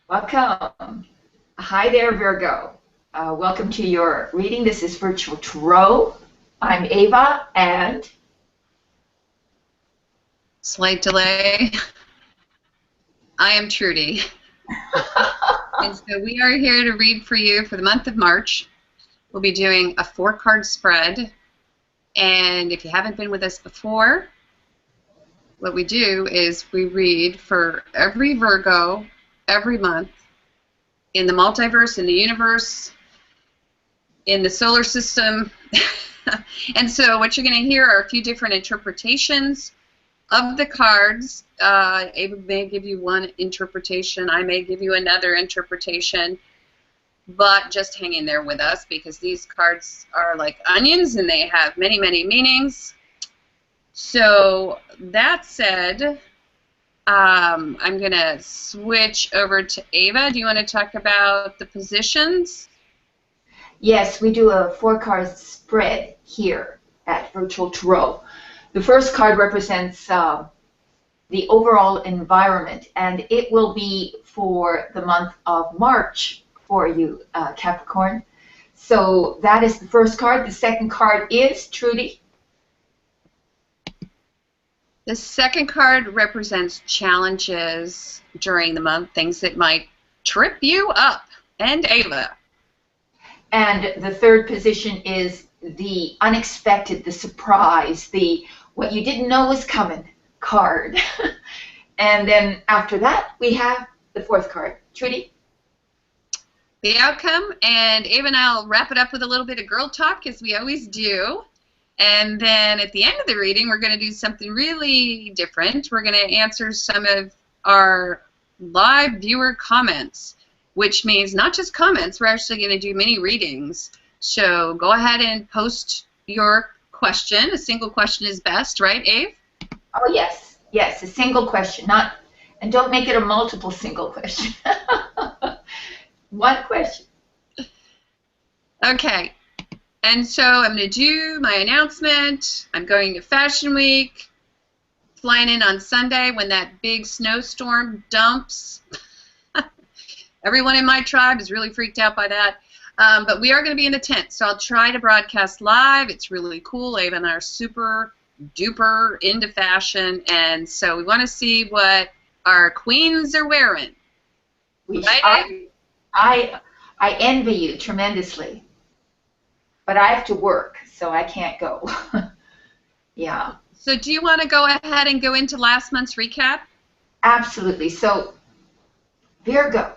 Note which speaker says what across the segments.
Speaker 1: Welcome. Hi there, Virgo. Welcome to your reading. This is Virtual Tarot. I'm Ava, and
Speaker 2: slight delay. I am Trudy. And so we are here to read for you for the month of March. We'll be doing a 4-card spread. And if you haven't been with us before, what we do is we read for every Virgo every month in the multiverse, in the universe, in the solar system. And so what you're going to hear are a few different interpretations of the cards. Ava may give you one interpretation. I may give you another interpretation. But just hang in there with us because these cards are like onions and they have many, many meanings. So that said, I'm going to switch over to Ava. Do you want to talk about the positions?
Speaker 1: yes, we do a 4-card spread here at Virtual Tarot. The first card represents the overall environment, and it will be for the month of March for you, Capricorn. So that is the first card. The second card is Trudy.
Speaker 2: The second card represents challenges during the month, things that might trip you up. And Ava.
Speaker 1: And the third position is the unexpected, the surprise, the what you didn't know was coming card. And then after that, we have the fourth card. Trudy?
Speaker 2: The outcome, and Ava and I will wrap it up with a little bit of girl talk, as we always do. And then at the end of the reading, we're going to do something really different. We're going to answer some of our live viewer comments, which means not just comments, we're actually going to do mini readings. So go ahead and post your question. A single question is best, right, Ave?
Speaker 1: Oh, yes. Yes, a single question. And don't make it a multiple single question. One question.
Speaker 2: Okay. And so I'm going to do my announcement. I'm going to Fashion Week, flying in on Sunday when that big snowstorm dumps. Everyone in my tribe is really freaked out by that. But we are going to be in the tent, so I'll try to broadcast live. It's really cool. Ava and I are super duper into fashion, and so we want to see what our queens are wearing.
Speaker 1: Right? I envy you tremendously. But I have to work, so I can't go. Yeah.
Speaker 2: So do you want to go ahead and go into last month's recap?
Speaker 1: Absolutely. So, Virgo,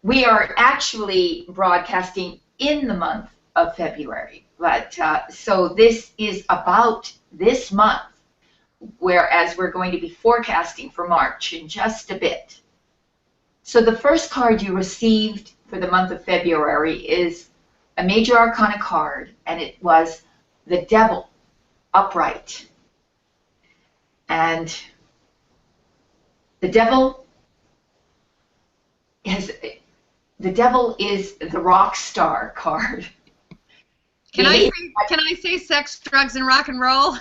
Speaker 1: we are actually broadcasting in the month of February. But so this is about this month, whereas we're going to be forecasting for March in just a bit. So the first card you received for the month of February is a Major Arcana card, and it was the Devil upright. And the Devil is the rock star card.
Speaker 2: Can I say sex, drugs, and rock and roll?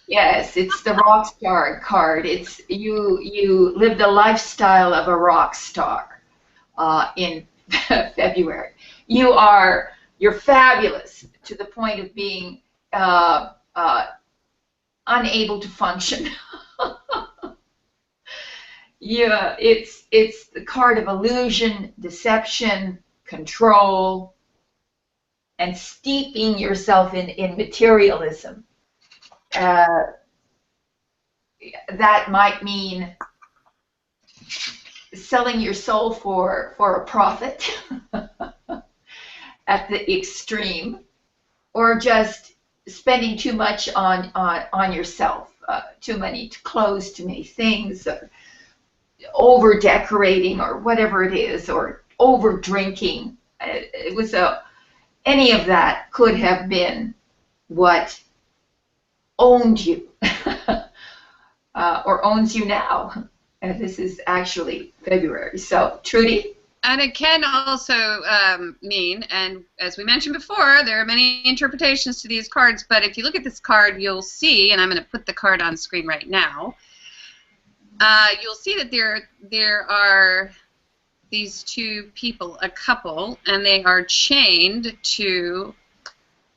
Speaker 1: Yes, it's the rock star card. It's you lived a lifestyle of a rock star in February. You're fabulous to the point of being unable to function. Yeah, it's the card of illusion, deception, control, and steeping yourself in materialism. That might mean selling your soul for a profit at the extreme, or just spending too much on yourself, too many clothes, too many things, over decorating, or whatever it is, or over drinking. It was any of that could have been what owned you or owns you now. And this is actually February. So, Trudy?
Speaker 2: And it can also mean, and as we mentioned before, there are many interpretations to these cards, but if you look at this card, you'll see, and I'm going to put the card on screen right now, you'll see that there are these two people, a couple, and they are chained to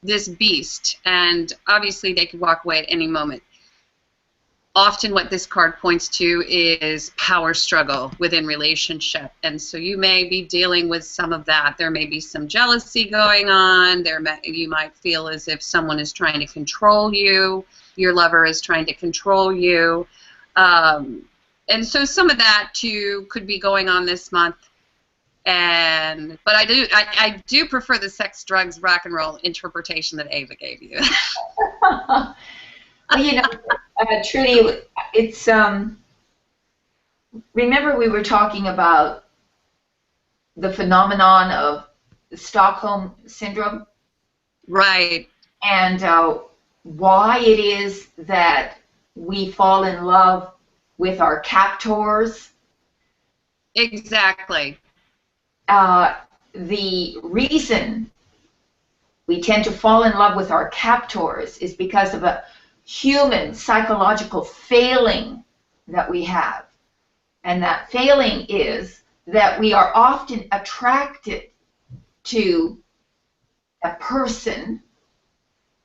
Speaker 2: this beast, and obviously they could walk away at any moment. Often what this card points to is power struggle within relationship, and so you may be dealing with some of that. There may be some jealousy going on. You might feel as if someone is trying to control you. Your lover is trying to control you. And so some of that too could be going on this month. But I do prefer the sex, drugs, rock and roll interpretation that Ava gave you.
Speaker 1: Well, you know, Trudy, it's remember we were talking about the phenomenon of the Stockholm syndrome,
Speaker 2: Right.
Speaker 1: and why it is that we fall in love with our captors.
Speaker 2: Exactly.
Speaker 1: The reason we tend to fall in love with our captors is because of a human psychological failing that we have. And that failing is that we are often attracted to a person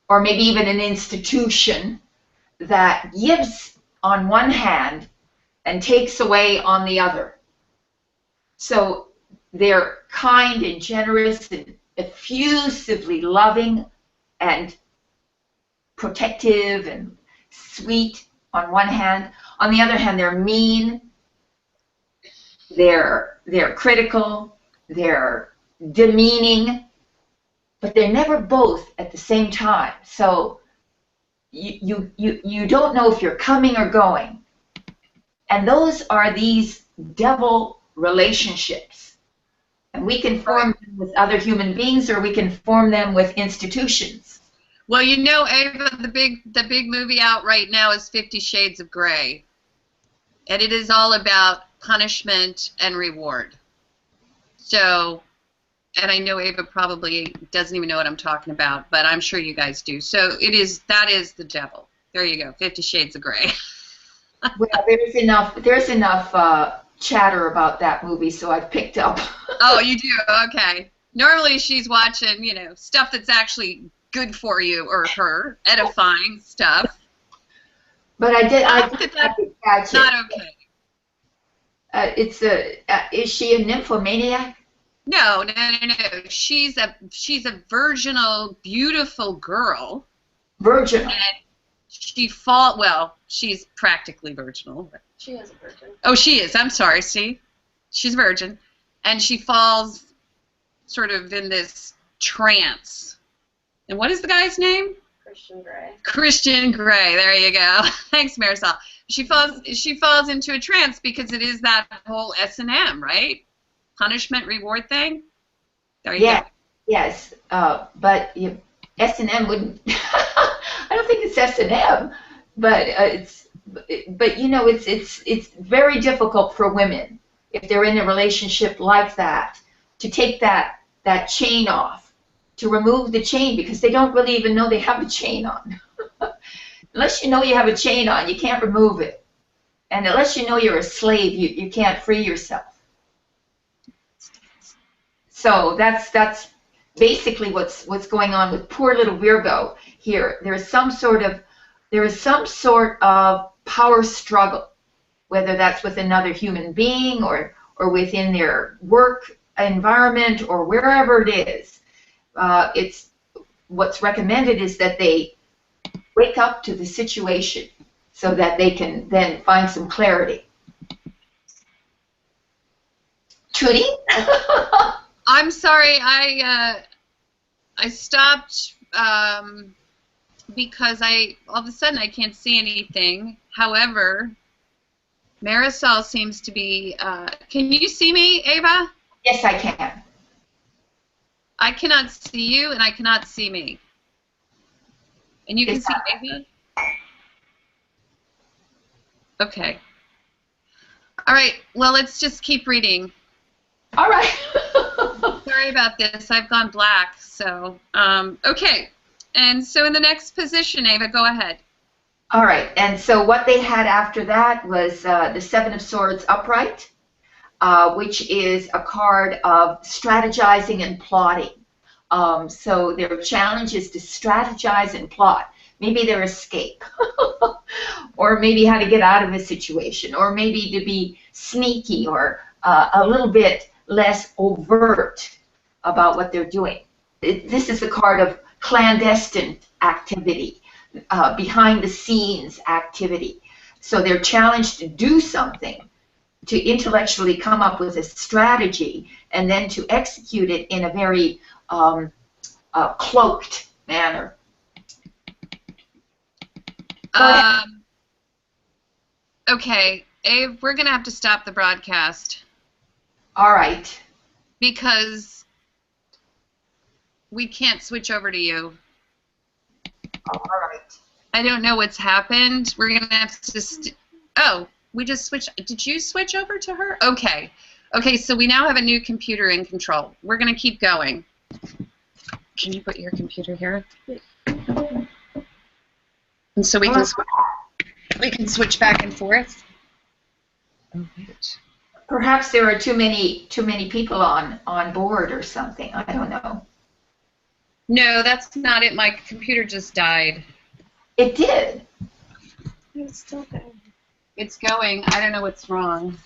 Speaker 1: or maybe even an institution that gives on one hand and takes away on the other. So they're kind and generous and effusively loving and protective and sweet on one hand. On the other hand, they're mean, they're critical, they're demeaning, but they're never both at the same time. So you don't know if you're coming or going. And those are these devil relationships. And we can form them with other human beings, or we can form them with institutions.
Speaker 2: Well, you know, Ava, the big movie out right now is 50 Shades of Grey. And it is all about punishment and reward. So, and I know Ava probably doesn't even know what I'm talking about, but I'm sure you guys do. So that is the devil. There you go, 50 Shades of Grey.
Speaker 1: Well, there's enough chatter about that movie, so I've picked up.
Speaker 2: Oh, you do? Okay. Normally she's watching, stuff that's actually good for you, or her, edifying stuff.
Speaker 1: But I did
Speaker 2: catch it. Not okay.
Speaker 1: Is she a nymphomaniac?
Speaker 2: No. She's a virginal, beautiful girl.
Speaker 1: Virginal.
Speaker 2: And she's practically virginal.
Speaker 3: She is a virgin.
Speaker 2: Oh, she is. I'm sorry. See? She's virgin. And she falls sort of in this trance. And what is the guy's name?
Speaker 3: Christian Grey.
Speaker 2: Christian Grey. There you go. Thanks, Marisol. She falls into a trance because it is that whole S&M, right? Punishment, reward thing. There you go.
Speaker 1: Yes. But S&M wouldn't. I don't think it's S&M, but it's very difficult for women if they're in a relationship like that to take that chain off, to remove the chain, because they don't really even know they have a chain on. Unless you know you have a chain on, you can't remove it, and unless you know you're a slave, you can't free yourself. So that's basically what's going on with poor little Virgo here. There is some sort of power struggle, whether that's with another human being or within their work environment or wherever it is. It's what's recommended is that they wake up to the situation so that they can then find some clarity. Trudy?
Speaker 2: I'm sorry, I stopped because all of a sudden I can't see anything. However, Marisol seems to be. Can you see me, Ava?
Speaker 1: Yes, I can.
Speaker 2: I cannot see you, and I cannot see me. And you can see Ava? Okay. All right. Well, let's just keep reading.
Speaker 1: All right.
Speaker 2: Sorry about this. I've gone black. So, okay. And so in the next position, Ava, go ahead.
Speaker 1: All right. And so what they had after that was the Seven of Swords upright. which is a card of strategizing and plotting. So their challenge is to strategize and plot. Maybe their escape, or maybe how to get out of a situation, or maybe to be sneaky or a little bit less overt about what they're doing. This is the card of clandestine activity, behind the scenes activity. So they're challenged to do something, to intellectually come up with a strategy, and then to execute it in a very cloaked manner.
Speaker 2: Okay, Ave, we're going to have to stop the broadcast.
Speaker 1: All right.
Speaker 2: Because we can't switch over to you.
Speaker 1: All right.
Speaker 2: I don't know what's happened. We're going to have to... Oh, we just switched. Did you switch over to her? Okay. Okay, so we now have a new computer in control. We're going to keep going. Can you put your computer here? And so we can switch back and forth. Oh, wait.
Speaker 1: Perhaps there are too many people on board or something. I don't know.
Speaker 2: No, that's not it. My computer just died.
Speaker 1: It did.
Speaker 2: It's still there. It's going. I don't know what's wrong.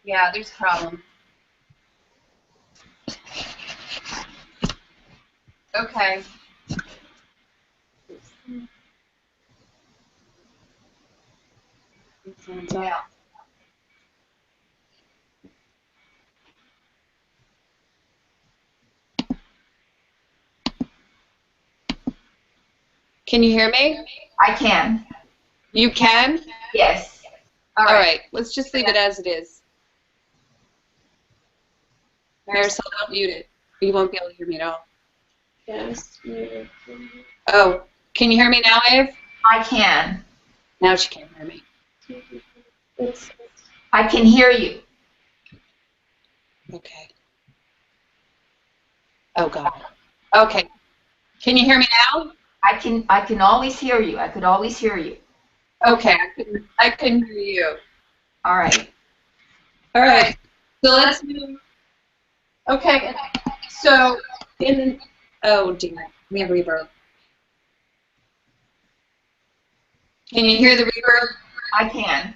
Speaker 2: Yeah, there's a problem. Okay.
Speaker 1: Yeah.
Speaker 2: Can you hear me?
Speaker 1: I can.
Speaker 2: You can?
Speaker 1: Yes.
Speaker 2: All right. Let's just leave it as it is. Marisol, don't mute it. You won't be able to hear me at all.
Speaker 3: Yes.
Speaker 2: Oh, can you hear me now, Ave?
Speaker 1: I can.
Speaker 2: Now she can't hear me.
Speaker 1: I can hear you.
Speaker 2: Okay. Oh, God. Okay. Can you hear me now?
Speaker 1: I can always hear you. I could always hear you.
Speaker 2: Okay. I can hear you.
Speaker 1: All right.
Speaker 2: All right. So let's move. Okay. So oh dear, we have reverb. Can you hear the reverb?
Speaker 1: I can.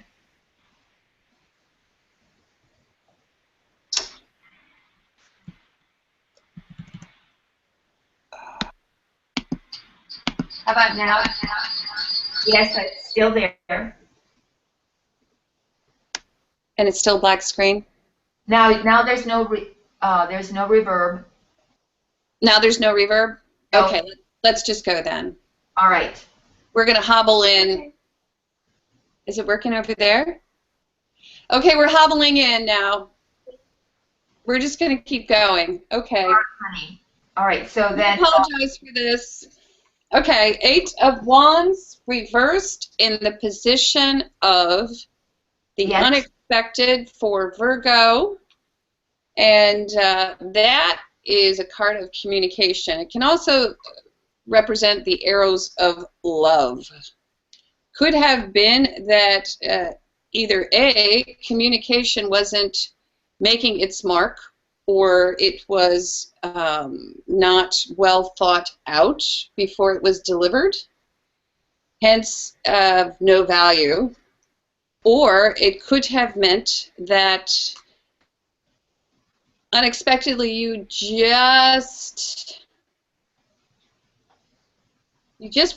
Speaker 1: How about now? Yes, it's still there.
Speaker 2: And it's still black screen?
Speaker 1: Now there's no reverb.
Speaker 2: Now there's no reverb?
Speaker 1: No.
Speaker 2: Okay, let's just go then.
Speaker 1: All right.
Speaker 2: We're going to hobble in. Is it working over there? Okay, we're hobbling in now. We're just going to keep going. Okay.
Speaker 1: All right, honey. All right, so then...
Speaker 2: I apologize for this. Okay, 8 of Wands reversed in the position of the unexpected for Virgo. And that is a card of communication. It can also represent the arrows of love. Could have been that either A, communication wasn't making its mark, or it was not well thought out before it was delivered, hence no value. Or it could have meant that unexpectedly you just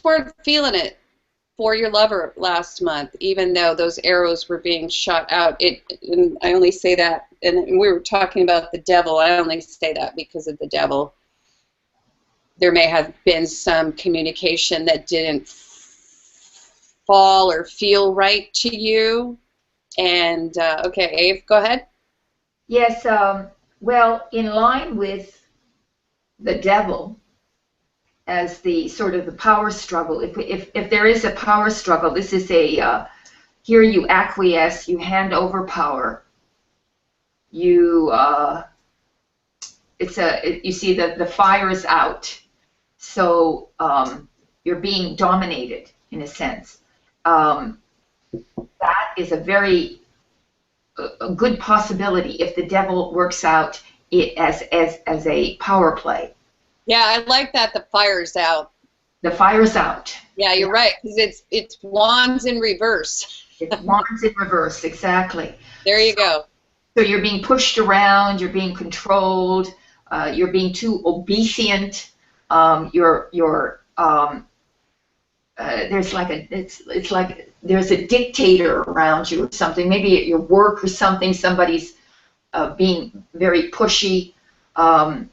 Speaker 2: weren't feeling it for your lover last month, even though those arrows were being shot out. And I only say that, and we were talking about the devil, I only say that because of the devil. There may have been some communication that didn't fall or feel right to you. And, okay, Ave, go ahead.
Speaker 1: Yes, well, in line with the devil as the sort of the power struggle, if there is a power struggle, this is a, here you acquiesce, you hand over power, you, you see the fire is out, so you're being dominated in a sense. that is a very a good possibility if the devil works out it as a power play.
Speaker 2: Yeah, I like that. The fire's out.
Speaker 1: The fire's out.
Speaker 2: Yeah, you're right, because it's wands in reverse.
Speaker 1: It's wands in reverse, exactly.
Speaker 2: There you go.
Speaker 1: So you're being pushed around, you're being controlled, you're being too obedient. There's like it's like there's a dictator around you or something. Maybe at your work or something, somebody's being very pushy, and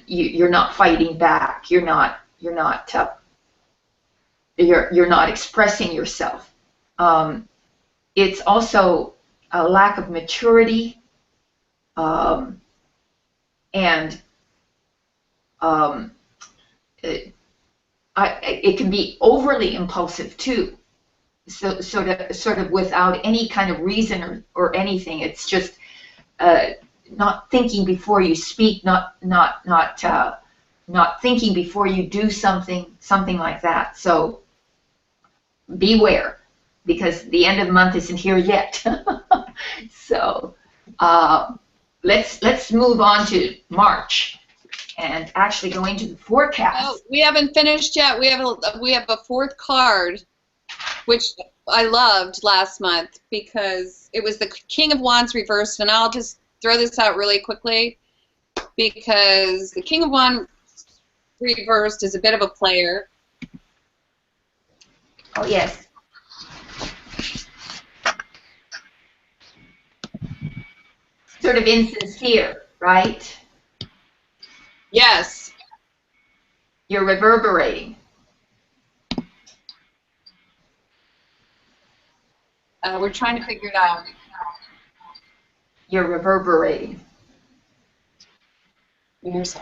Speaker 1: you're not fighting back. You're not expressing yourself. It's also a lack of maturity, and it can be overly impulsive too. So sort of without any kind of reason or anything. It's just not thinking before you speak, not thinking before you do something like that. So beware, because the end of the month isn't here yet. So let's move on to March and actually go into the forecast.
Speaker 2: Oh, we haven't finished yet. We have a fourth card, which I loved last month because it was the King of Wands reversed, and I'll just throw this out really quickly because the King of Wands reversed is a bit of a player.
Speaker 1: Oh, yes. Sort of insincere, right?
Speaker 2: Yes.
Speaker 1: You're reverberating.
Speaker 2: We're trying to figure it out.
Speaker 1: You're reverberating.
Speaker 2: Here's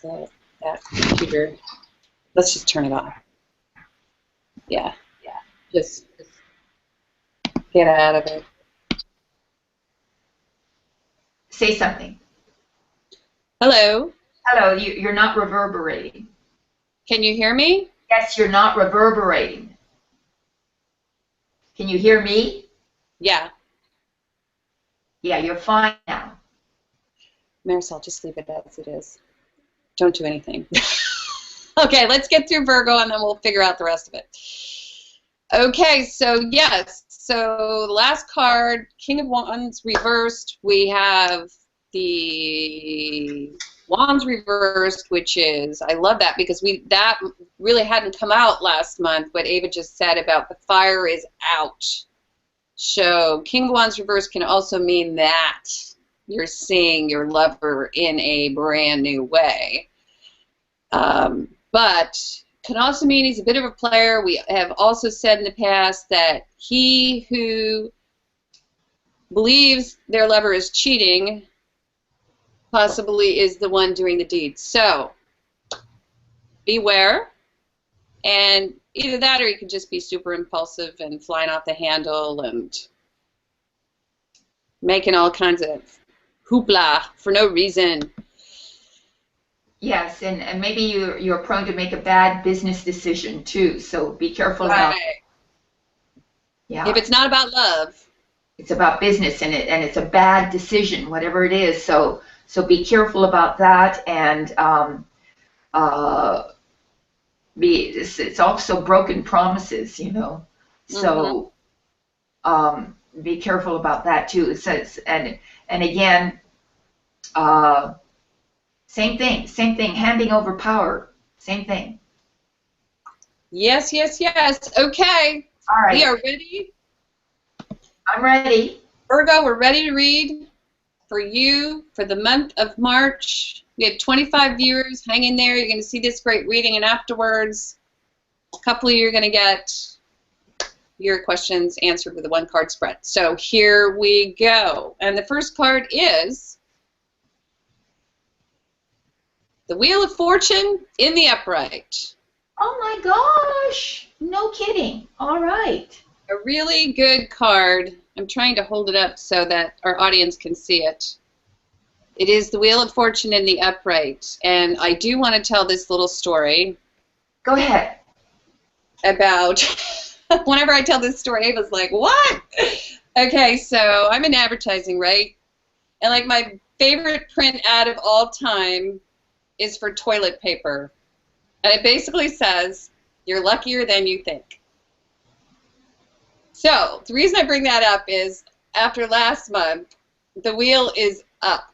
Speaker 2: so that computer. Let's just turn it off. Yeah. Just get out of it.
Speaker 1: Say something.
Speaker 2: Hello.
Speaker 1: Hello, you're not reverberating.
Speaker 2: Can you hear me?
Speaker 1: Yes, you're not reverberating. Can you hear me?
Speaker 2: Yeah.
Speaker 1: Yeah, you're fine now.
Speaker 2: Marisol, just leave it as it is. Don't do anything. Okay, let's get through Virgo and then we'll figure out the rest of it. Okay, so yes. So the last card, King of Wands reversed. We have the Wands reversed, which is, I love that because that really hadn't come out last month, what Ava just said about the fire is out. So King of Wands reversed can also mean that you're seeing your lover in a brand new way. But can also mean he's a bit of a player. We have also said in the past that he who believes their lover is cheating possibly is the one doing the deed. So beware. And either that or you could just be super impulsive and flying off the handle and making all kinds of hoopla for no reason.
Speaker 1: Yes, and maybe you're prone to make a bad business decision too, so be careful about it. Yeah.
Speaker 2: If it's not about love.
Speaker 1: It's about business, and it's a bad decision, whatever it is, so be careful about that, and it's also broken promises, you know, so be careful about that too. It says, and again, same thing, handing over power, same thing.
Speaker 2: Yes. Okay.
Speaker 1: All right.
Speaker 2: We are ready.
Speaker 1: I'm ready.
Speaker 2: Virgo, we're ready to read for you for the month of March. We have 25 viewers. Hang in there. You're going to see this great reading, and afterwards, a couple of you are going to get your questions answered with a one-card spread. So here we go. And the first card is the Wheel of Fortune in the upright.
Speaker 1: Oh my gosh! No kidding. All right.
Speaker 2: A really good card. I'm trying to hold it up so that our audience can see it. It is the Wheel of Fortune in the upright. And I do want to tell this little story.
Speaker 1: Go ahead.
Speaker 2: about, whenever I tell this story, Ava's like, what? Okay, so I'm in advertising, right? And like my favorite print ad of all time is for toilet paper. And it basically says, you're luckier than you think. So the reason I bring that up is after last month, the wheel is up.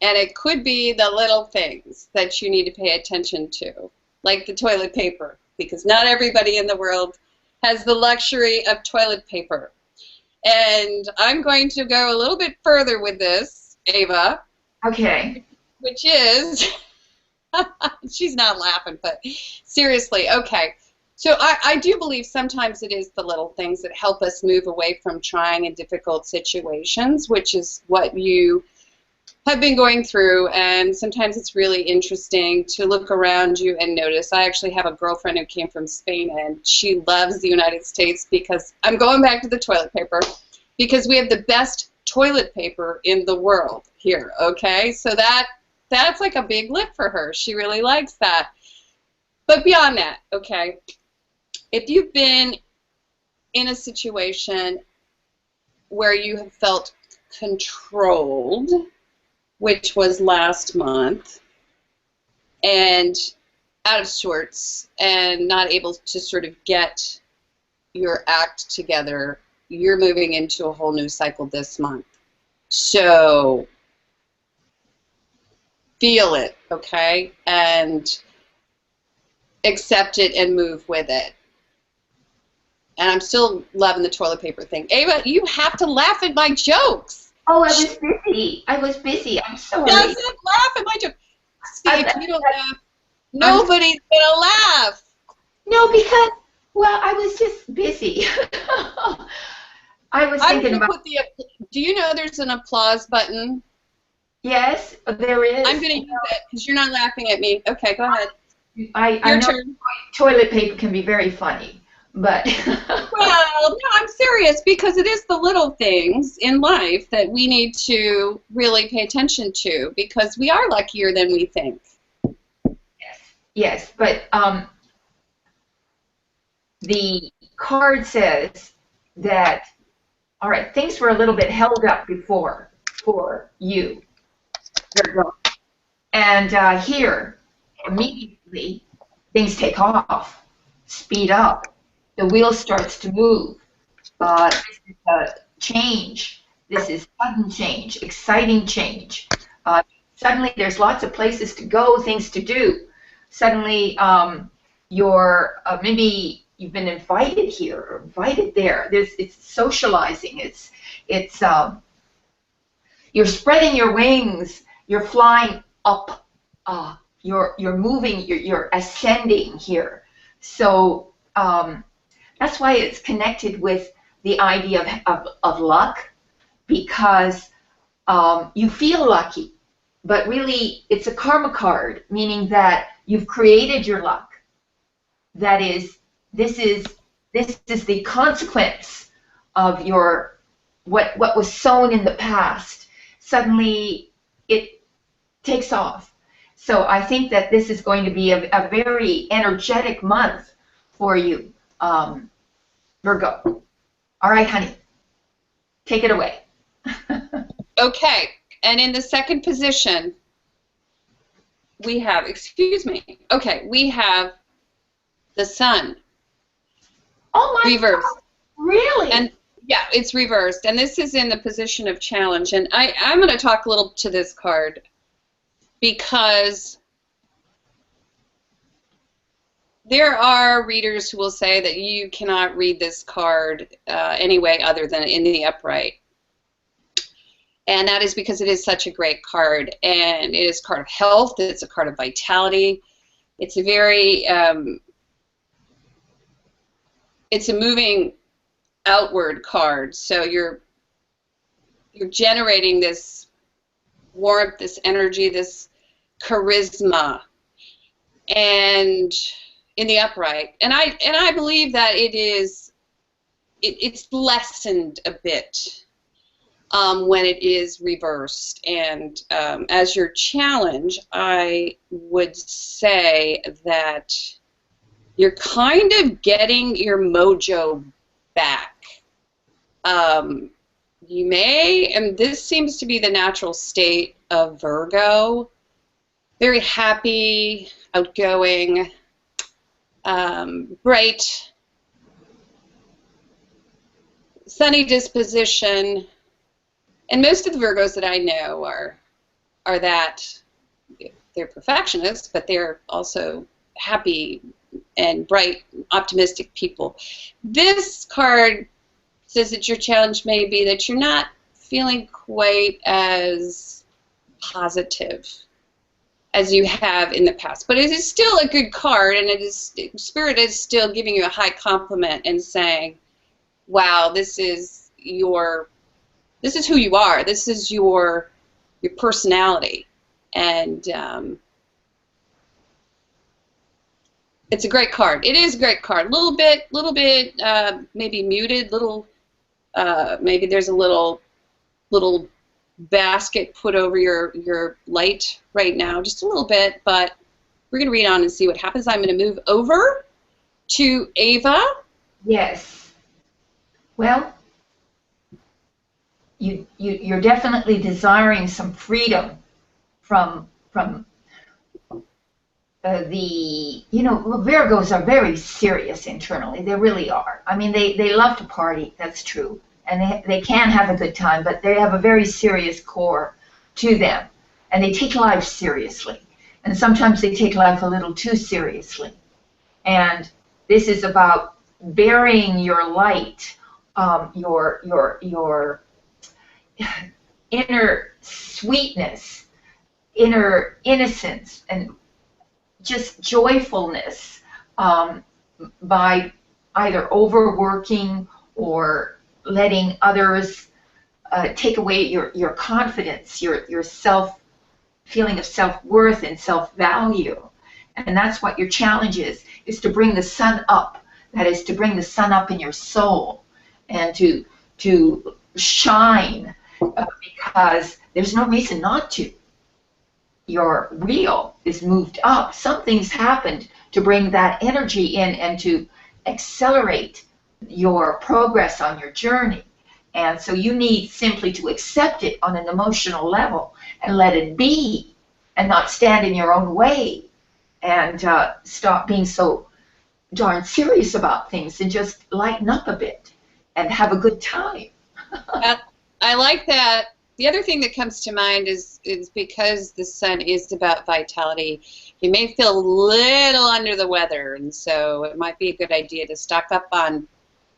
Speaker 2: And it could be the little things that you need to pay attention to, like the toilet paper, because not everybody in the world has the luxury of toilet paper. And I'm going to go a little bit further with this, Ava.
Speaker 1: Okay.
Speaker 2: Which is, she's not laughing, but seriously, okay. So I do believe sometimes it is the little things that help us move away from trying and difficult situations, which is what you have been going through, and sometimes it's really interesting to look around you and notice. I actually have a girlfriend who came from Spain, and she loves the United States because, I'm going back to the toilet paper, because we have the best toilet paper in the world here, okay? So that's like a big lift for her. She really likes that. But beyond that, okay, if you've been in a situation where you have felt controlled, which was last month, and out of sorts and not able to sort of get your act together, you're moving into a whole new cycle this month. So feel it, okay? And accept it and move with it. And I'm still loving the toilet paper thing. Ava, you have to laugh at my jokes.
Speaker 1: Oh, I was busy. I was busy. I'm sorry.
Speaker 2: Doesn't laugh at my joke. See, if you don't laugh, nobody's gonna laugh.
Speaker 1: No, because, well, I was just busy. I was thinking about.
Speaker 2: Do you know there's an applause button?
Speaker 1: Yes, there is.
Speaker 2: I'm gonna use it because you're not laughing at me. Okay, go ahead.
Speaker 1: I know
Speaker 2: turn.
Speaker 1: Toilet paper can be very funny. But
Speaker 2: well, no, I'm serious, because it is the little things in life that we need to really pay attention to, because we are luckier than we think.
Speaker 1: Yes, but the card says that, all right, things were a little bit held up before for you, Virgo, and here immediately things take off, speed up. The wheel starts to move. This is a change. This is sudden change, exciting change. Suddenly there's lots of places to go, things to do. Suddenly you're, maybe you've been invited here or invited there. It's socializing. It's you're spreading your wings. You're flying up. You're moving. You're ascending here. So that's why it's connected with the idea of luck, because you feel lucky, but really it's a karma card, meaning that you've created your luck. That is, this is the consequence of your what was sown in the past. Suddenly it takes off. So I think that this is going to be a very energetic month for you, Virgo. All right, honey, take it away.
Speaker 2: Okay, and in the second position, we have, excuse me, okay, we have the sun.
Speaker 1: Oh my
Speaker 2: reversed.
Speaker 1: God, really?
Speaker 2: And yeah, it's reversed, and this is in the position of challenge. And I'm going to talk a little to this card, because there are readers who will say that you cannot read this card any way other than in the upright. And that is because it is such a great card. And it is a card of health. It's a card of vitality. It's a very, it's a moving outward card. So you're generating this warmth, this energy, this charisma. And in the upright, and I believe that it's lessened a bit when it is reversed. And as your challenge, I would say that you're kind of getting your mojo back. You may, and this seems to be the natural state of Virgo, very happy, outgoing, bright, sunny disposition. And most of the Virgos that I know are that they're perfectionists, but they're also happy and bright, optimistic people. This card says that your challenge may be that you're not feeling quite as positive as you have in the past. But it is still a good card, and Spirit is still giving you a high compliment and saying, wow, this is who you are. This is your personality. And it's a great card. It is a great card. Little bit, maybe muted. Maybe there's a little basket put over your light right now, just a little bit. But we're gonna read on and see what happens. I'm gonna move over to Ava.
Speaker 1: Yes. Well, you're definitely desiring some freedom from Virgos are very serious internally. They really are. I mean, they love to party, that's true. And they can have a good time, but they have a very serious core to them. And they take life seriously. And sometimes they take life a little too seriously. And this is about burying your light, your inner sweetness, inner innocence, and just joyfulness by either overworking or letting others take away your confidence, your feeling of self-worth and self-value. And that's what your challenge is to bring the sun up. That is to bring the sun up in your soul and to shine because there's no reason not to. Your wheel is moved up. Something's happened to bring that energy in and to accelerate your progress on your journey. And so you need simply to accept it on an emotional level and let it be and not stand in your own way and stop being so darn serious about things and just lighten up a bit and have a good time.
Speaker 2: I like that. The other thing that comes to mind is because the sun is about vitality, you may feel a little under the weather, and so it might be a good idea to stock up on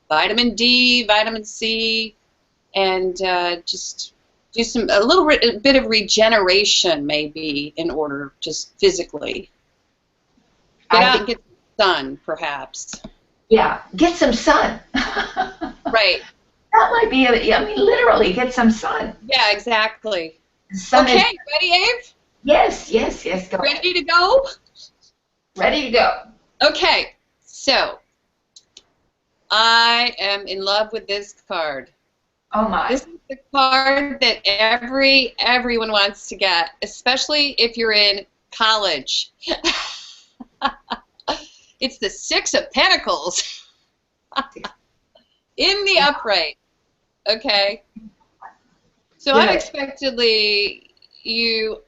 Speaker 2: vitamin D, vitamin C, and just do a little bit of regeneration maybe in order, just physically. Get out and get some sun, perhaps.
Speaker 1: Yeah, get some sun.
Speaker 2: Right.
Speaker 1: That might be, literally get some sun.
Speaker 2: Yeah, exactly.
Speaker 1: Sun
Speaker 2: okay, ready, Ave?
Speaker 1: Yes, go
Speaker 2: Ready
Speaker 1: ahead.
Speaker 2: to go?
Speaker 1: Ready to go.
Speaker 2: Okay, so I am in love with this card.
Speaker 1: Oh my.
Speaker 2: This is the card that everyone wants to get, especially if you're in college. It's the Six of Pentacles in the upright. Okay. So
Speaker 1: Good.
Speaker 2: unexpectedly, you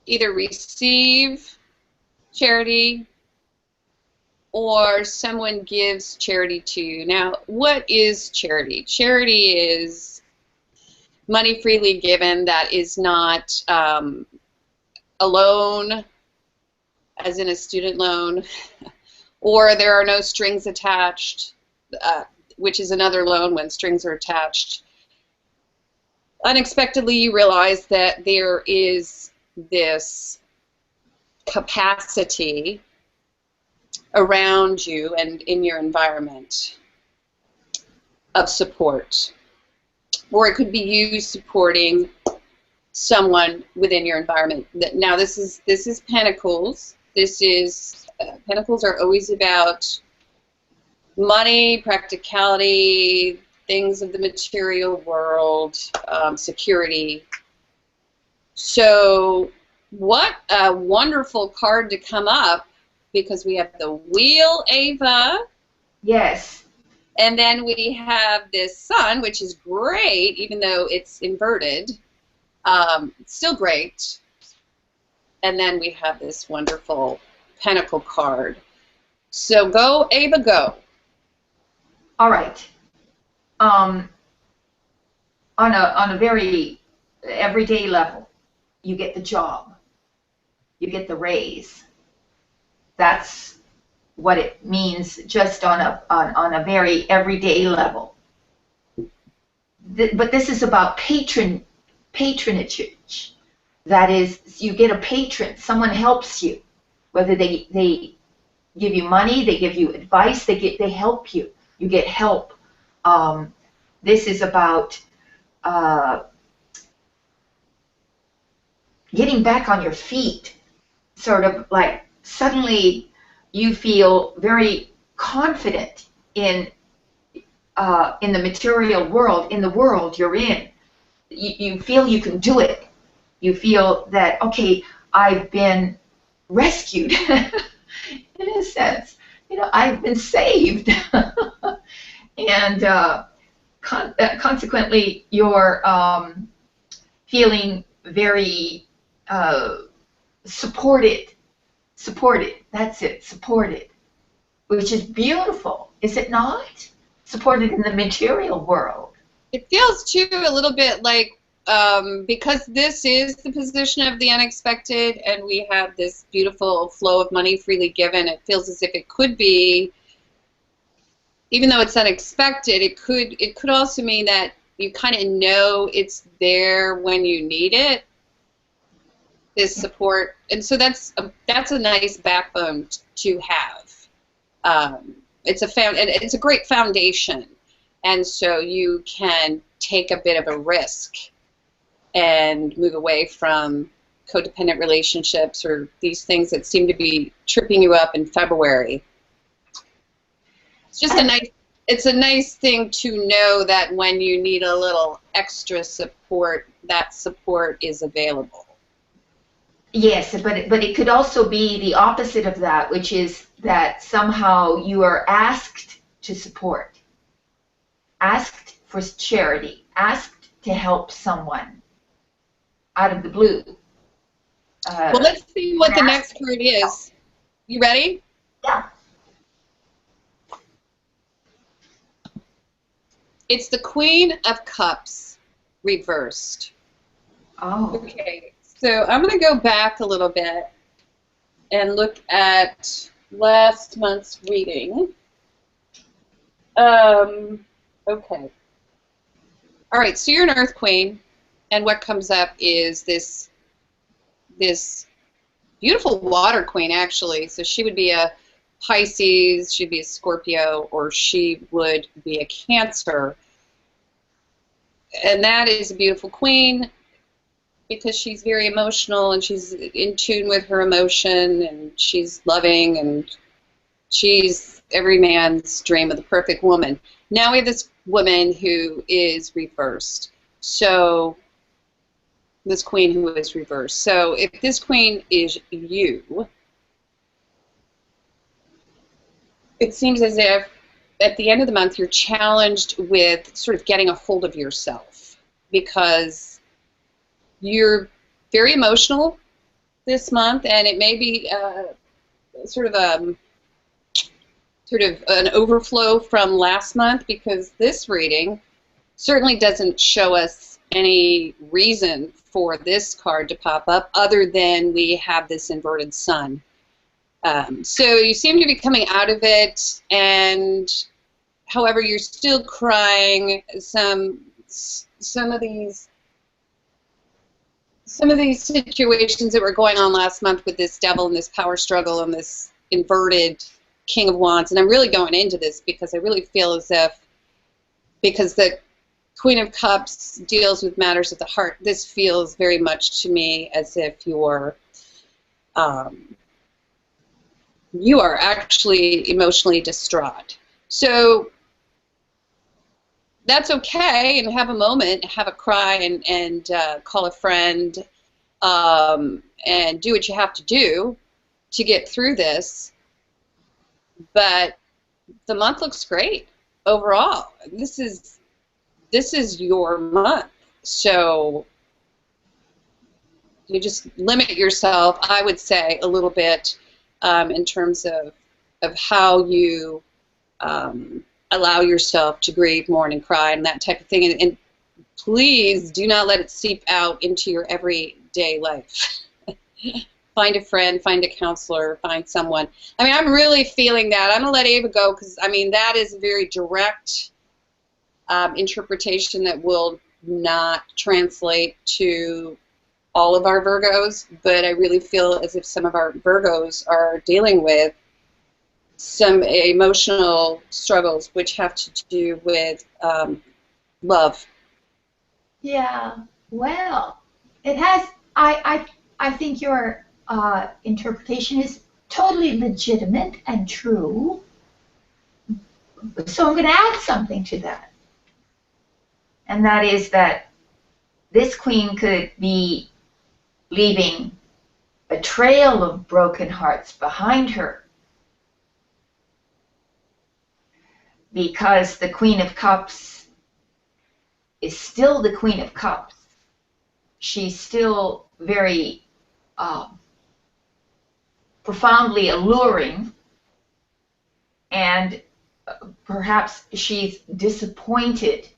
Speaker 2: either receive charity or someone gives charity to you. Now, what is charity? Charity is money freely given that is not a loan, as in a student loan, or there are no strings attached, which is another loan when strings are attached. Unexpectedly, you realize that there is this capacity around you and in your environment of support. Or it could be you supporting someone within your environment. Now, this is Pentacles. Pentacles are always about money, practicality, things of the material world, security. So what a wonderful card to come up because we have the wheel, Ava.
Speaker 1: Yes.
Speaker 2: And then we have this sun, which is great, even though it's inverted. It's still great. And then we have this wonderful pentacle card. So go, Ava, go.
Speaker 1: All right. On a very everyday level, you get the job. You get the raise. That's what it means just on a very everyday level. But this is about patronage. That is, you get a patron. Someone helps you, whether they give you money, they give you advice, they help you. You get help. This is about getting back on your feet. Sort of like suddenly you feel very confident in the material world, in the world you're in. You feel you can do it. You feel that, okay, I've been rescued in a sense. You know, I've been saved. And consequently, you're feeling very supported. That's it, supported, which is beautiful, is it not? Supported in the material world.
Speaker 2: It feels, too, a little bit like, because this is the position of the unexpected and we have this beautiful flow of money freely given, it feels as if it could be, even though it's unexpected, it could also mean that you kind of know it's there when you need it, this support. And so that's a nice backbone to have. It's a great foundation. And so you can take a bit of a risk and move away from codependent relationships or these things that seem to be tripping you up in February. It's just it's a nice thing to know that when you need a little extra support, that support is available.
Speaker 1: Yes, but it could also be the opposite of that, which is that somehow you are asked to support, asked for charity, asked to help someone out of the blue.
Speaker 2: Well, let's see what the next card is. You ready?
Speaker 1: Yeah.
Speaker 2: It's the Queen of Cups reversed.
Speaker 1: Oh.
Speaker 2: Okay, so I'm going to go back a little bit and look at last month's reading. Okay. All right, so you're an Earth Queen, and what comes up is this beautiful water queen, actually. So she would be a Pisces, she'd be a Scorpio, or she would be a Cancer. And that is a beautiful queen because she's very emotional and she's in tune with her emotion and she's loving and she's every man's dream of the perfect woman. Now we have this woman who is reversed. So this queen who is reversed. So if this queen is you, it seems as if at the end of the month you're challenged with sort of getting a hold of yourself because you're very emotional this month, and it may be sort of an overflow from last month, because this reading certainly doesn't show us any reason for this card to pop up other than we have this inverted sun. So you seem to be coming out of it, and however, you're still crying. Some of these situations that were going on last month with this devil and this power struggle and this inverted King of Wands, and I'm really going into this because I really feel as if, because the Queen of Cups deals with matters of the heart, this feels very much to me as if you are actually emotionally distraught. So that's okay, and have a moment, have a cry, and call a friend, and do what you have to do to get through this. but the month looks great overall. This is your month, so you just limit yourself, I would say, a little bit in terms of how you allow yourself to grieve, mourn, and cry, and that type of thing. And please do not let it seep out into your everyday life. Find a friend, find a counselor, find someone. I mean, I'm really feeling that. I'm going to let Ava go because, I mean, that is a very direct interpretation that will not translate to all of our Virgos, but I really feel as if some of our Virgos are dealing with some emotional struggles which have to do with love.
Speaker 1: Yeah, well, it has, I think your interpretation is totally legitimate and true. So I'm going to add something to that. And that is that this queen could be leaving a trail of broken hearts behind her, because the Queen of Cups is still the Queen of Cups. She's still very profoundly alluring, and perhaps she's disappointed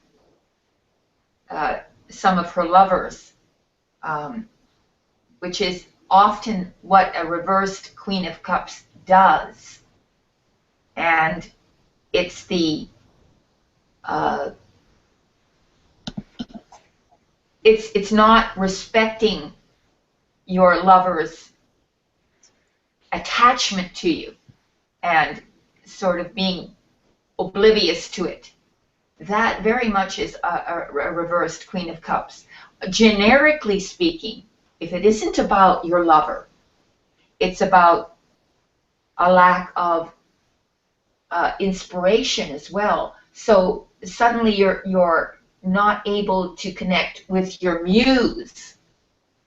Speaker 1: some of her lovers, which is often what a reversed Queen of Cups does. And it's the it's not respecting your lover's attachment to you and sort of being oblivious to it. That very much is a reversed Queen of Cups. Generically speaking, if it isn't about your lover, it's about a lack of inspiration as well. So suddenly you're not able to connect with your muse,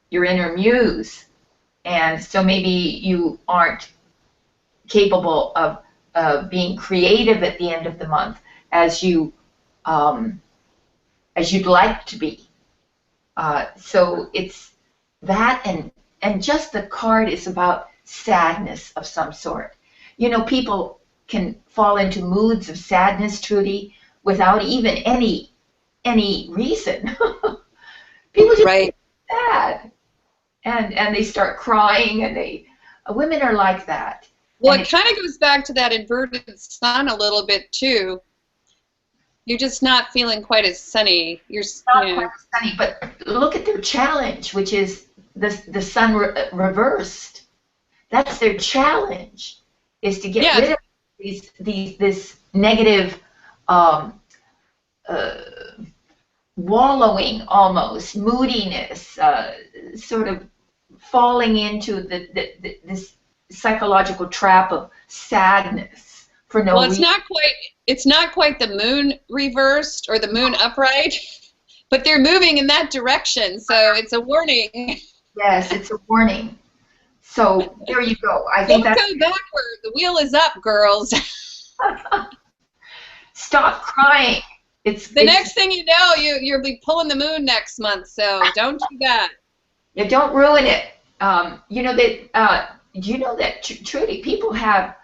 Speaker 1: your inner muse, and so maybe you aren't capable of being creative at the end of the month as you'd like to be. So it's that, and just the card is about sadness of some sort. You know, people can fall into moods of sadness, Trudy, without even any reason. People just
Speaker 2: Right.
Speaker 1: get sad, and they start crying, and women are like that.
Speaker 2: Well,
Speaker 1: And
Speaker 2: it kind of goes back to that inverted sun a little bit too. You're just not feeling quite as sunny. You're
Speaker 1: not quite sunny, but look at their challenge, which is the sun reversed. That's their challenge, is to get rid of this negative wallowing, almost moodiness, sort of falling into this psychological trap of sadness for no reason.
Speaker 2: It's not quite the moon reversed or the moon upright, but they're moving in that direction, so it's a warning.
Speaker 1: Yes, it's a warning. So there you go. I think
Speaker 2: Don't go backward. The wheel is up, girls.
Speaker 1: Stop crying.
Speaker 2: Next thing you know, you'll be pulling the moon next month, so don't do that.
Speaker 1: Yeah, don't ruin it. You know that Trudy, people have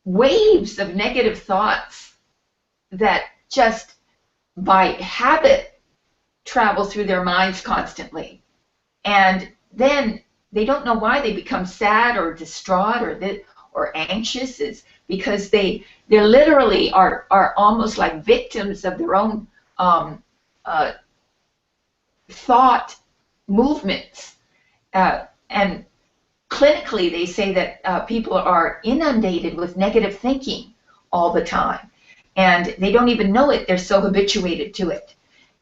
Speaker 1: waves of negative thoughts that just by habit travel through their minds constantly, and then they don't know why they become sad or distraught or anxious. Is because they literally are almost like victims of their own thought movements, and clinically they say that people are inundated with negative thinking all the time, and they don't even know it. They're so habituated to it.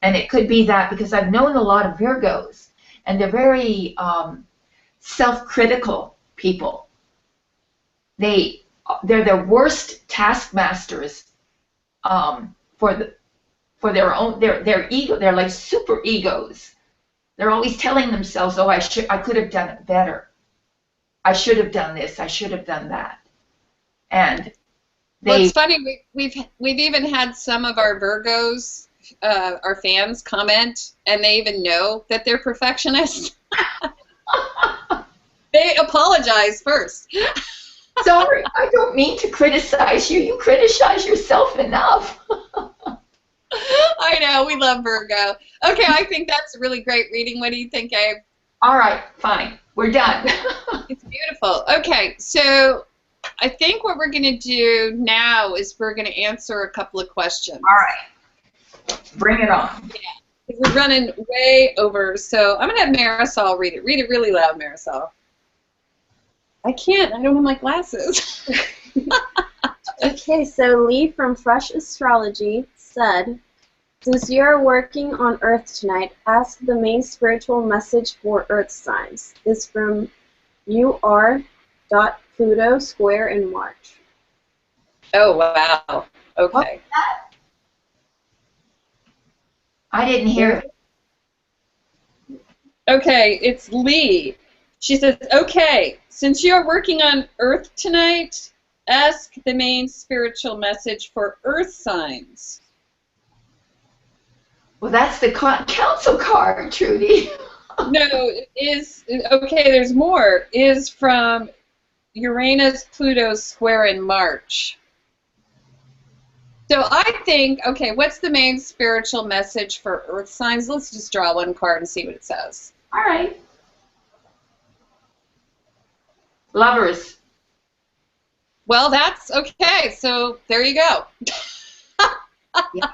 Speaker 1: And it could be that, because I've known a lot of Virgos, and they're very self-critical people. They're the worst taskmasters for their own their ego. They're like super egos. They're always telling themselves, "Oh, I could have done it better. I should have done this. I should have done that." and
Speaker 2: Well,
Speaker 1: they.
Speaker 2: it's funny. We've even had some of our Virgos, our fans, comment, and they even know that they're perfectionists. They apologize first.
Speaker 1: Sorry, I don't mean to criticize you. You criticize yourself enough.
Speaker 2: I know, we love Virgo. Okay, I think that's a really great reading. What do you think, Abe?
Speaker 1: All right, fine. We're done.
Speaker 2: It's beautiful. Okay, so I think what we're going to do now is we're going to answer a couple of questions.
Speaker 1: All right. Bring it on.
Speaker 2: Yeah, we're running way over, so I'm going to have Marisol read it. Read it really loud, Marisol. I can't. I don't have my glasses.
Speaker 3: Okay, so Lee from Fresh Astrology said, since you are working on Earth tonight, ask the main spiritual message for Earth signs. Is from Pluto square in March.
Speaker 2: Oh, wow. Okay.
Speaker 1: What was that? I didn't hear it.
Speaker 2: Okay, it's Lee. She says, okay, since you're working on Earth tonight, ask the main spiritual message for Earth signs.
Speaker 1: Well, that's the council card, Trudy.
Speaker 2: No, it is, okay, there's more. Is from Uranus-Pluto square in March. So I think, okay, what's the main spiritual message for Earth signs? Let's just draw one card and see what it says.
Speaker 1: All right. Lovers.
Speaker 2: Well, that's okay. So there you go.
Speaker 1: Yeah.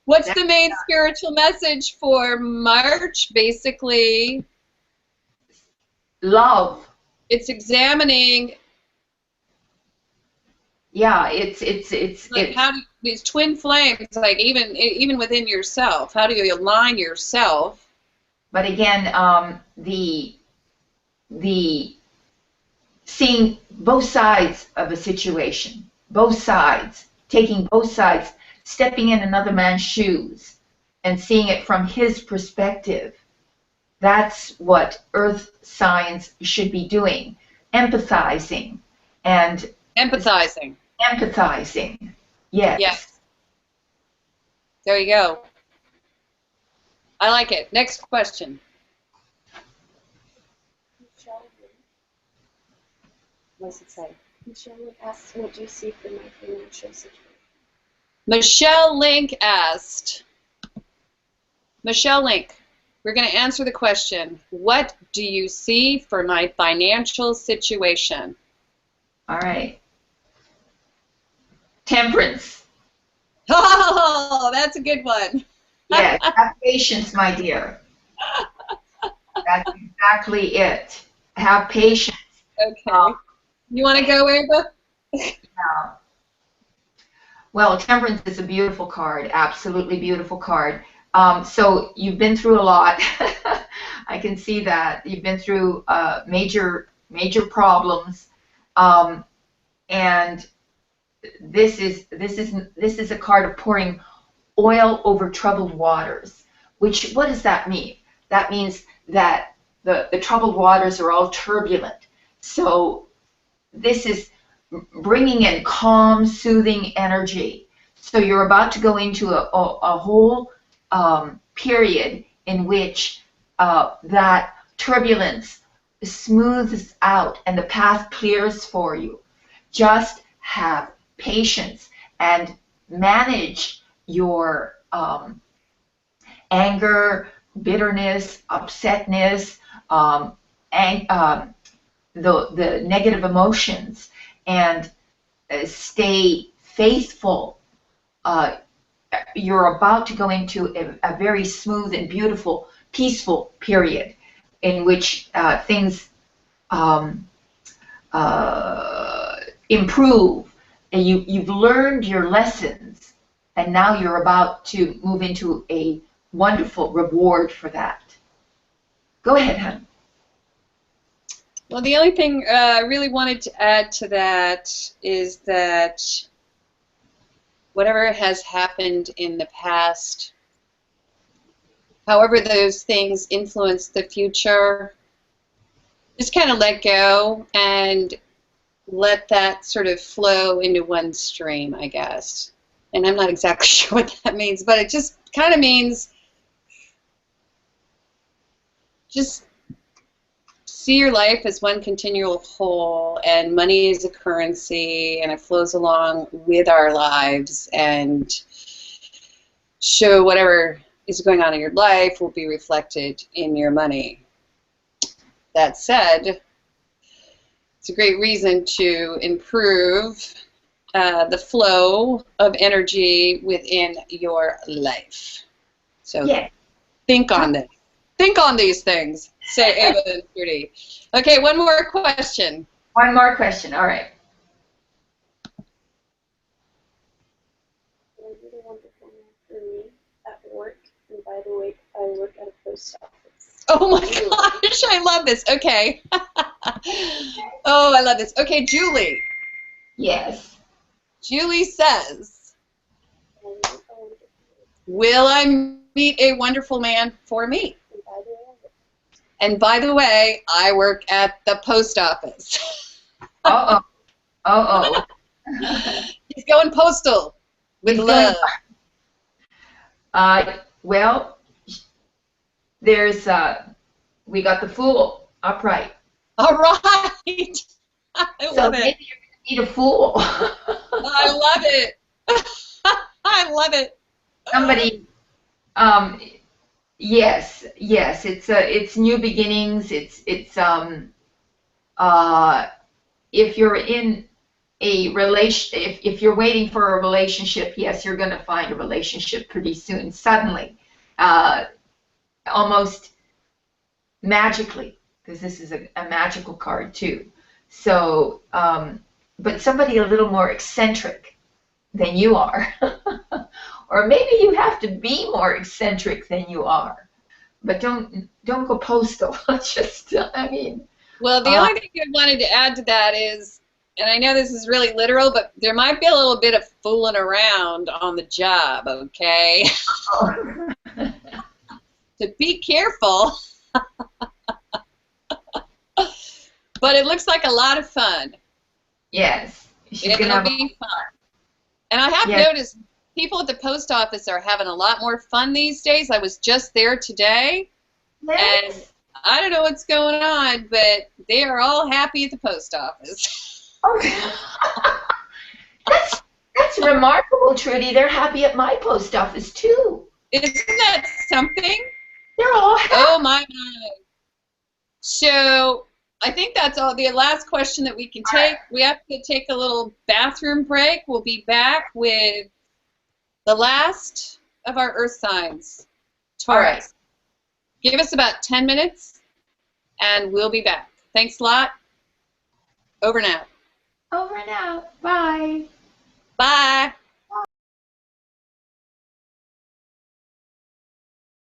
Speaker 2: What's the main spiritual message for March? Basically,
Speaker 1: Love.
Speaker 2: it's examining.
Speaker 1: Yeah, it's
Speaker 2: Like how do these twin flames, like even within yourself, how do you align yourself?
Speaker 1: But again, the seeing both sides of a situation, both sides, taking both sides, stepping in another man's shoes, and seeing it from his perspective. That's what Earth signs should be doing, empathizing and
Speaker 2: Empathizing.
Speaker 1: empathizing. Yes.
Speaker 2: Yes. There you go. I like it. Next question. What does it say?
Speaker 3: Michelle would ask, what do you see for my financial situation?
Speaker 2: Michelle Link asked, Michelle Link, we're going to answer the question, what do you see for my financial situation?
Speaker 1: All right. Temperance.
Speaker 2: Oh, that's a good one.
Speaker 1: Yes, have patience, my dear. That's exactly it. Have patience.
Speaker 2: Okay. You want to go, Ava?
Speaker 1: Yeah. Well, Temperance is a beautiful card, absolutely beautiful card. So you've been through a lot. I can see that you've been through major problems, and this is a card of pouring oil over troubled waters. What does that mean? That means that the troubled waters are all turbulent. So this is bringing in calm, soothing energy. So you're about to go into a whole period in which that turbulence smooths out and the path clears for you. Just have patience and manage your anger, bitterness, upsetness, and the negative emotions, and stay faithful. You're about to go into a very smooth and beautiful, peaceful period in which things improve. And you've learned your lessons, and now you're about to move into a wonderful reward for that. Go ahead, hon.
Speaker 2: Well, the only thing I really wanted to add to that is that whatever has happened in the past, however those things influence the future, just kind of let go and let that sort of flow into one stream, I guess. And I'm not exactly sure what that means, but it just kind of means just see your life as one continual whole, and money is a currency, and it flows along with our lives, and show whatever is going on in your life will be reflected in your money. That said, it's a great reason to improve the flow of energy within your life. So
Speaker 1: Yeah.
Speaker 2: think on this. Think on these things, say Ava and Trudy. Okay, one more question.
Speaker 1: One more question. All right.
Speaker 3: Can I do the wonderful man for me at work? And by the way, I work at a post office.
Speaker 2: Oh my gosh, I love this. Okay. Oh, I love this. Okay, Julie.
Speaker 1: Yes.
Speaker 2: Julie says, will I meet a wonderful man for me? And by the way, I work at the post office.
Speaker 1: Uh-oh. Uh-oh.
Speaker 2: He's going postal with love.
Speaker 1: Well, there's, we got the Fool upright.
Speaker 2: All right. I
Speaker 1: So
Speaker 2: love it.
Speaker 1: maybe you're going to need a fool.
Speaker 2: I love it. I love it.
Speaker 1: Somebody, yes, it's new beginnings. If you're in a relation, if you're waiting for a relationship, yes, you're going to find a relationship pretty soon, suddenly, almost magically, because this is a magical card too. So, but somebody a little more eccentric than you are. Or maybe you have to be more eccentric than you are. But don't go postal. Just, I mean.
Speaker 2: Well, the only thing I wanted to add to that is, and I know this is really literal, but there might be a little bit of fooling around on the job, okay? So be careful. But it looks like a lot of fun.
Speaker 1: Yes.
Speaker 2: It'll be fun. And I have noticed people at the post office are having a lot more fun these days. I was just there today, and I don't know what's going on, but they are all happy at the post office.
Speaker 1: That's remarkable, Trudy. They're happy at my post office too.
Speaker 2: Isn't that something?
Speaker 1: They're all happy.
Speaker 2: Oh my. So I think that's all. The last question that we can take. We have to take a little bathroom break. We'll be back with the last of our earth signs, Taurus.
Speaker 1: All right.
Speaker 2: Give us about 10 minutes, and we'll be back. Thanks a lot. Over and out.
Speaker 1: Over and out. Bye.